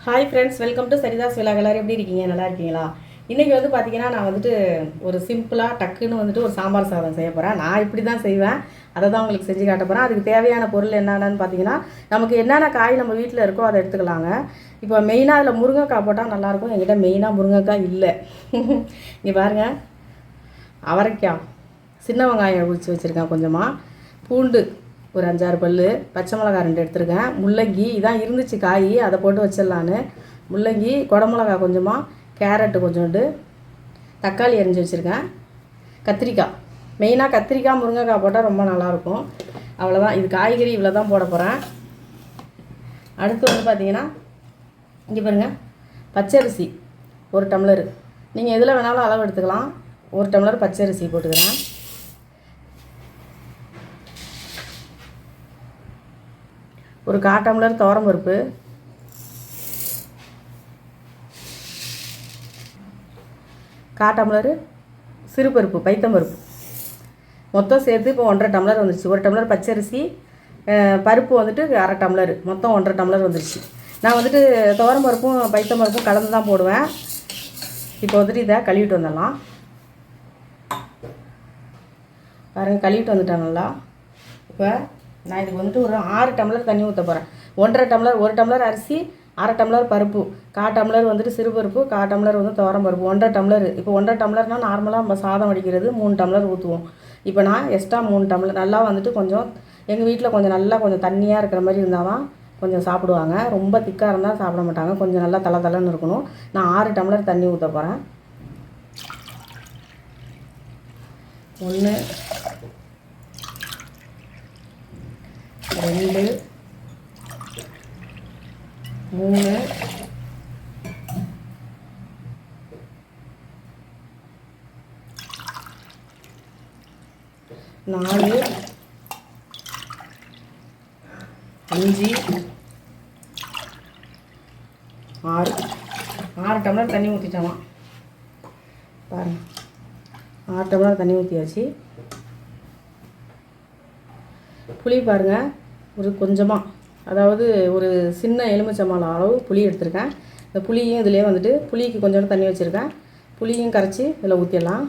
Hi friends, welcome to Saritha's vlog. எல்லாரும் எப்படி இருக்கீங்க? நல்லா இருக்கீங்களா? இன்றைக்கி வந்து பார்த்தீங்கன்னா, நான் வந்துட்டு ஒரு சிம்பிளாக டக்குன்னு வந்துட்டு ஒரு சாம்பார் சாதம் செய்ய போகிறேன். நான் இப்படி தான் செய்வேன், அதை தான் உங்களுக்கு செஞ்சு காட்ட போகிறேன். அதுக்கு தேவையான பொருள் என்னென்னு பார்த்தீங்கன்னா, நமக்கு என்னென்ன காய் நம்ம வீட்டில் இருக்கோ அதை எடுத்துக்கலாங்க. இப்போ மெயினாக அதில் முருங்கைக்காய் போட்டால் நல்லாயிருக்கும். என்கிட்ட மெயினாக முருங்கைக்காய் இல்லை. இங்கே பாருங்கள், அவரைக்காய், சின்ன வெங்காயம் உரித்து வச்சுருக்கேன், கொஞ்சமாக பூண்டு ஒரு 5-6 பல், பச்சை மிளகா 2 எடுத்துருக்கேன், முள்ளங்கி இதான் இருந்துச்சு காய், அதை போட்டு வச்சிடலான்னு. முள்ளங்கி, குடமிளகா கொஞ்சமாக, கேரட்டு கொஞ்சோண்டு, தக்காளி அரிஞ்சு வச்சுருக்கேன், கத்திரிக்காய். மெயினாக கத்திரிக்காய் முருங்கைக்காய் போட்டால் ரொம்ப நல்லாயிருக்கும். அவ்வளோதான், இது காய்கறி இவ்வளோ தான் போட போகிறேன். அடுத்து வந்து பார்த்திங்கன்னா, இங்கே பாருங்கள், பச்சரிசி 1 டம்ளரு. நீங்கள் எதில் வேணாலும் அளவு எடுத்துக்கலாம். 1 டம்ளர் பச்சரிசி போட்டுக்கிறேன். ஒரு 1/4 டம்ளர் துவரம்பருப்பு, 1/4 டம்ளர் சிறுபருப்பு பைத்தம்பருப்பு, மொத்தம் சேர்த்து இப்போ 1.5 டம்ளர் வந்துருச்சு. 1 டம்ளர் பச்சரிசி, பருப்பு வந்துட்டு 1/2 டம்ளர், மொத்தம் 1.5 டம்ளர் வந்துருச்சு. நான் வந்துட்டு துவரம்பருப்பும் பைத்தம்பருப்பும் கலந்து தான் போடுவேன். இப்போ வந்துட்டு இதை கழுவிட்டு வந்துடலாம். பாருங்கள், கழுவிட்டு வந்துட்டேன் நல்லா. இப்போ நான் இதுக்கு வந்துட்டு ஒரு 6 டம்ளர் தண்ணி ஊற்ற போகிறேன். 1.5 டம்ளர், 1 டம்ளர் அரிசி, 1/2 டம்ளர் பருப்பு, 1/4 டம்ளர் வந்துட்டு சிறுபருப்பு, 1/4 டம்ளர் வந்து துவரம்பருப்பு, 1.5 டம்ளர். இப்போ 1.5 டம்ளர்னால் நார்மலாக நம்ம சாதம் வடிக்கிறது 3 டம்ளர் ஊற்றுவோம். இப்போ நான் எக்ஸ்ட்ரா 3 டம்ளர். நல்லா வந்துட்டு கொஞ்சம் எங்கள் வீட்டில் கொஞ்சம் தண்ணியாக இருக்கிற மாதிரி இருந்தால் தான் கொஞ்சம் சாப்பிடுவாங்க. ரொம்ப திக்காக இருந்தால் சாப்பிட மாட்டாங்க. கொஞ்சம் நல்லா தளன்னு இருக்கணும். நான் 6 டம்ளர் தண்ணி ஊற்ற போகிறேன். 1, 2, 3, 4, 5, 6. 6 டம்ளர் தண்ணி ஊற்றிட்டோமா பாருங்கள். 6 டம்ளர் தண்ணி ஊற்றியாச்சு. புளி பாருங்கள், ஒரு கொஞ்சமாக, அதாவது ஒரு சின்ன எலுமிச்சம்பழம் அளவு புளி எடுத்திருக்கேன். இந்த புளியும் இதிலே வந்துட்டு புளிக்கு கொஞ்சோண்டு தண்ணி வச்சுருக்கேன். புளியும் கரைச்சி இதில் ஊற்றிடலாம்.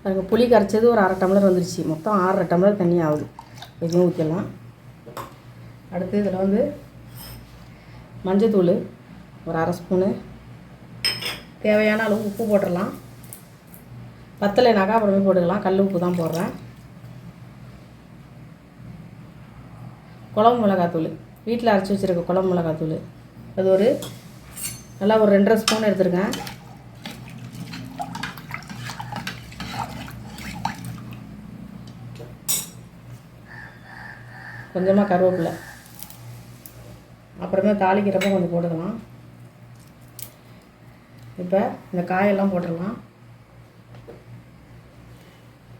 பாருங்கள், புளி கரைச்சது ஒரு 1/2 டம்ளர் வந்துருச்சு. மொத்தம் 6 டம்ளர் தண்ணி ஆகுது. இதையும் ஊற்றிடலாம். அடுத்து இதில் வந்து மஞ்சத்தூள் ஒரு 1/2 ஸ்பூனு, தேவையான அளவு உப்பு போட்டுடலாம். பத்தலைனாக்கா அப்புறமே போட்டுக்கலாம். கல் உப்பு தான் போடுறேன். குழம்பு மிளகாத்தூள், வீட்டில் அரைச்சி வச்சுருக்க குழம்பு மிளகாத்தூள், அது ஒரு நல்லா ஒரு 2.5 ஸ்பூன் எடுத்துருக்கேன். கொஞ்சமாக கருவேப்பிலை, அப்புறமே தாளிக்கிறப்ப கொஞ்சம் போட்டுக்கலாம். இப்போ இந்த காயெல்லாம் போட்டுடலாம்.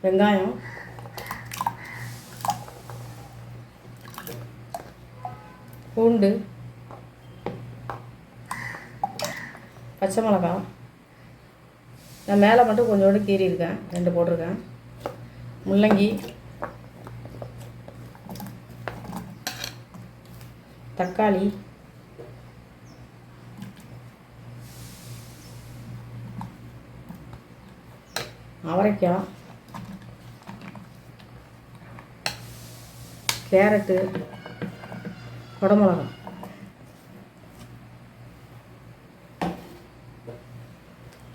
வெங்காயம், பூண்டு, பச்சை மிளகா, நான் மேலே மட்டும் கொஞ்சோண்டு கீறியிருக்கேன், 2 போட்டிருக்கேன். முள்ளங்கி, தக்காளி, அவரைக்காய், கேரட்டு, குடமிளகா,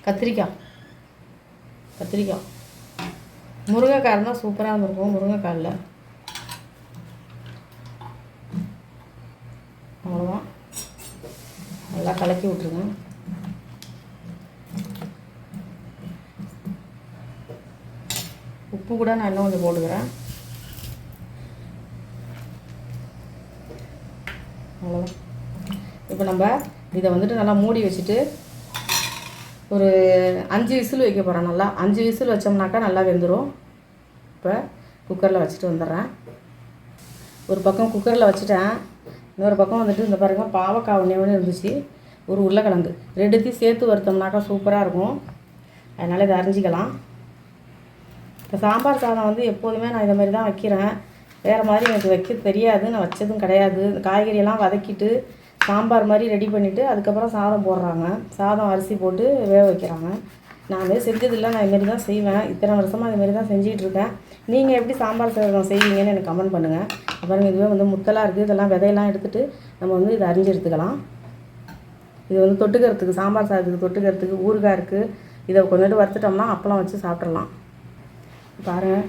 கத்திரிக்காய். முருங்கைக்காய் இருந்தால் சூப்பராக இருந்திருக்கும். முருங்கைக்காய் இல்லை. அவ்வளோதான், நல்லா கலக்கி விட்ருங்க. உப்பு கூட நான் இன்னும் கொஞ்சம் போட்டுக்கிறேன். அவ்வளோதான். இப்போ நம்ம இதை வந்துட்டு நல்லா மூடி வச்சுட்டு ஒரு 5 விசில் வைக்க போகிறேன். நல்லா 5 விசில் வச்சோம்னாக்கா நல்லா வெந்துடும். இப்போ குக்கரில் வச்சுட்டு வந்துடுறேன். ஒரு பக்கம் குக்கரில் வச்சுட்டேன். இன்னொரு பக்கம் வந்துட்டு இந்த பாருங்கள், பாவக்காய் ஒன்று இருந்துச்சு, ஒரு உருளைக்கிழங்கு, 2த்தையும் சேர்த்து வறுத்தோம்னாக்கா சூப்பராக இருக்கும். அதனால் இதை அரிஞ்சிக்கலாம். இப்போ சாம்பார் சாதம் வந்து எப்போதுமே நான் இதை மாதிரி தான் வைக்கிறேன். வேறு மாதிரி எனக்கு வைக்க தெரியாது, நான் வச்சதும் கிடையாது. காய்கறியெல்லாம் வதக்கிட்டு சாம்பார் மாதிரி ரெடி பண்ணிவிட்டு அதுக்கப்புறம் சாதம் போடுறாங்க. சாதம் அரிசி போட்டு வேக வைக்கிறாங்க. நான் அதே செஞ்சதில்லை. நான் இதுமாரி தான் செய்வேன். இத்தனை வருஷமாக இதுமாரி தான் செஞ்சிகிட்ருக்கேன். நீங்கள் எப்படி சாம்பார் சாதம் செய்வீங்கன்னு எனக்கு கமெண்ட் பண்ணுங்கள். அப்புறம் இதுவே வந்து முத்தலாக இருக்குது. இதெல்லாம் விதையெல்லாம் எடுத்துகிட்டு நம்ம வந்து இதை அரிஞ்சு எடுத்துக்கலாம். இது வந்து தொட்டுக்கிறதுக்கு, சாம்பார் சாதத்துக்கு தொட்டுக்கிறதுக்கு ஊறுகாய் இருக்குது. இதை கொஞ்சோண்டு வறுத்துட்டோம்னா அப்பளம் வச்சு சாப்பிட்றலாம். பாருங்கள்,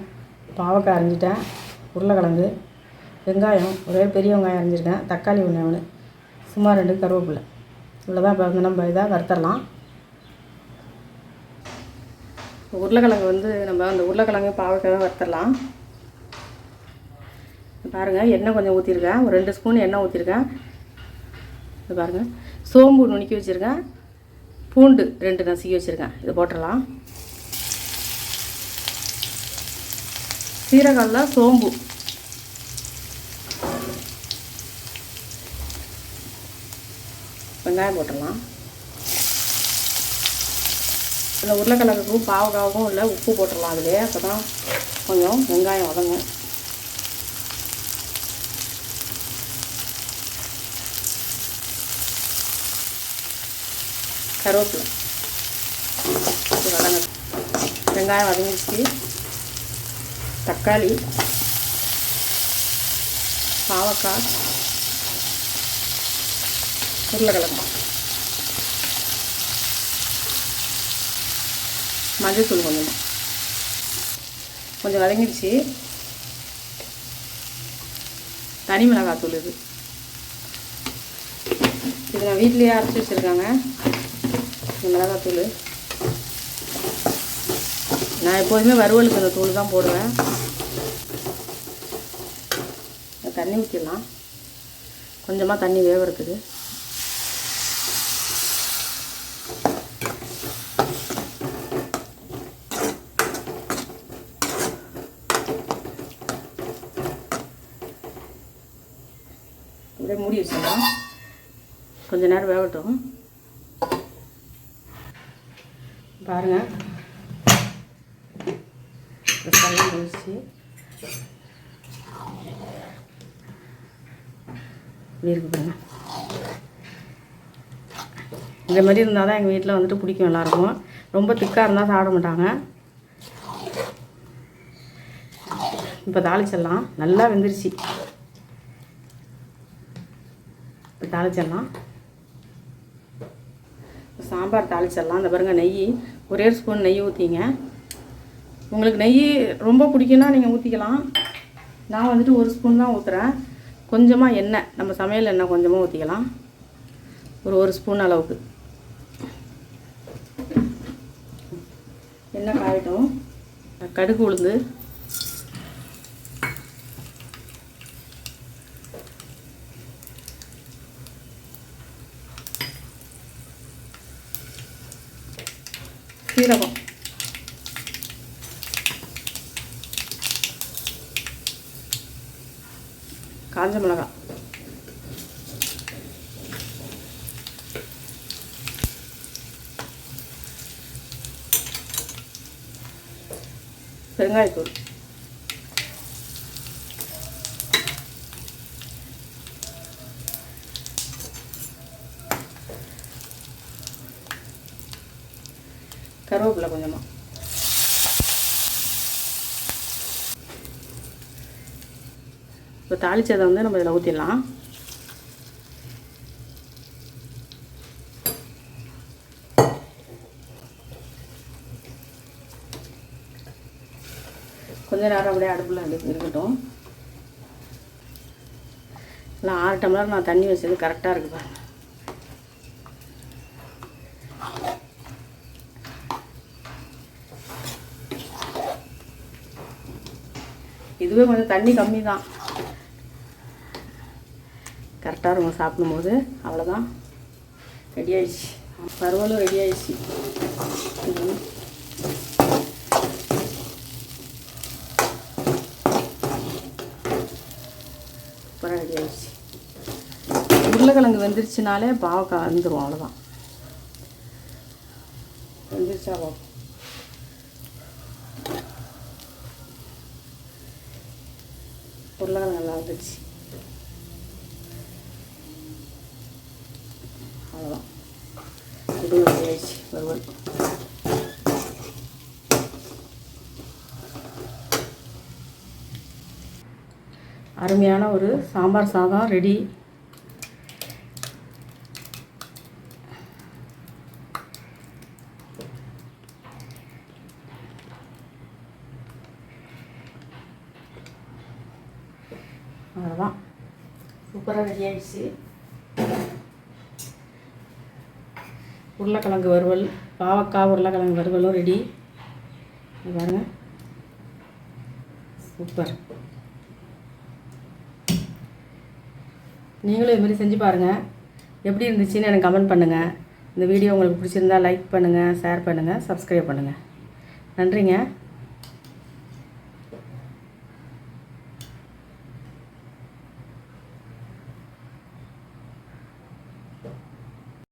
பாவக்காய் அரிஞ்சிட்டேன், உருளைக்கிழங்கு, வெங்காயம் ஒரே பெரிய வெங்காயம் அரிஞ்சிருக்கேன், தக்காளி ஒன்று, சும்மா 2 கருவேப்பிலை. இவ்வளோதான். இப்போ வந்து நம்ம இதாக வறுத்தரலாம். உருளைக்கிழங்கு வந்து நம்ம அந்த உருளைக்கிழங்கு பாவக்காய் வறுத்தரலாம். பாருங்கள், எண்ணெய் கொஞ்சம் ஊற்றிருக்கேன். ஒரு 2 ஸ்பூன் எண்ணெய் ஊற்றிருக்கேன். இது பாருங்கள், சோம்பு நுணுக்கி வச்சுருக்கேன், பூண்டு 2 நசுக்கி வச்சுருக்கேன். இது போட்டுடலாம். சீரகம்ல சோம்பு, வெங்காயம் போட்டுடலாம். இந்த உருளைக்கிழங்குக்கும் பாவக்காவுக்கும் இல்லை உப்பு போட்டுடலாம். அதிலே அப்போ தான் கொஞ்சம் வெங்காயம் வதங்கும். கருவேப்பிலை வதங்க. வெங்காயம் வதங்கிடுச்சு. தக்காளி, பாவக்காய், உருளைக்கிழங்கு, மஞ்சள் கொஞ்சம் வதங்கிடுச்சு. தனி மிளகாத்தூள் இது நான் வீட்லேயே அரைச்சி வச்சுருக்காங்க. இந்த மிளகாத்தூள் நான் எப்போதுமே வறுவலுக்கு இந்த தூள் தான் போடுவேன். தண்ணி ஊற்றிடலாம். கொஞ்சமாக தண்ணி வேகிறதுக்கு. அப்படியே மூடி வச்சிடலாம். கொஞ்ச நேரம் வேகட்டும். பாருங்கள், தண்ணி ஊற்றி இருக்கு பாருங்க. இந்த மாதிரி இருந்தால் தான் எங்கள் வீட்டில் வந்துட்டு பிடிக்கும் எல்லாருக்கும். ரொம்ப திக்காக இருந்தால் சாப்பிட மாட்டாங்க. இப்போ தாளிச்சிடலாம். நல்லா வெந்துருச்சு. இப்போ தாளிச்சிடலாம். சாம்பார் தாளிச்சிடலாம். இந்த பாருங்கள், நெய் ஒரே ஸ்பூன் நெய் ஊற்றிங்க. உங்களுக்கு நெய் ரொம்ப பிடிக்குன்னா நீங்கள் ஊற்றிக்கலாம். நான் வந்துட்டு 1 ஸ்பூன் தான் ஊற்றுறேன். கொஞ்சமாக எண்ணெய், நம்ம சமையல் எண்ணெய் கொஞ்சமாக ஊற்றிக்கலாம். ஒரு 1 ஸ்பூன் அளவுக்கு எண்ணெய் காயட்டும். கடுகு, உளுந்து, சீரகம், காஞ்ச மிளகாய், பெருங்காயத்தூள், கருவேப்பிலை கொஞ்சமாக, இப்போ தாளிச்சதை வந்து நம்ம இதில் ஊற்றிடலாம். கொஞ்ச நேரம் அப்படியே அடுப்பில் இருக்கட்டும். இல்லை 6 டம்ளர் நான் தண்ணி வச்சது கரெக்டாக இருக்குது பாருங்கள். இதுவே கொஞ்சம் தண்ணி கம்மி தான், கரெக்டாக இருக்கும் சாப்பிடும்போது. அவ்வளோதான், ரெடி ஆயிடுச்சு. வறுவலும் ரெடி ஆயிடுச்சு. சூப்பராக ரெடி ஆயிடுச்சு. உருளைக்கிழங்கு வெந்துருச்சுனாலே பாவக்காய் வந்துடும். அவ்வளோதான், வெந்துருச்சா பாவம். உருளைக்கிழங்கு நல்லா வந்துடுச்சு. இது ரெடி ஆயிடுச்சு வறுவல். அருமையான ஒரு சாம்பார் சாதம் ரெடி. அவ்வளோதான், சூப்பராக ரெடி ஆகிடுச்சு. உருளைக்கிழங்கு வறுவல், பாவக்காய் உருளைக்கிழங்கு வறுவலும் ரெடி. பாருங்க, சூப்பர். நீங்களும் இதுமாரி செஞ்சு பாருங்கள். எப்படி இருந்துச்சுன்னு எனக்கு கமெண்ட் பண்ணுங்கள். இந்த வீடியோ உங்களுக்கு பிடிச்சிருந்தா லைக் பண்ணுங்கள், ஷேர் பண்ணுங்கள், சப்ஸ்கிரைப் பண்ணுங்கள். நன்றிங்க.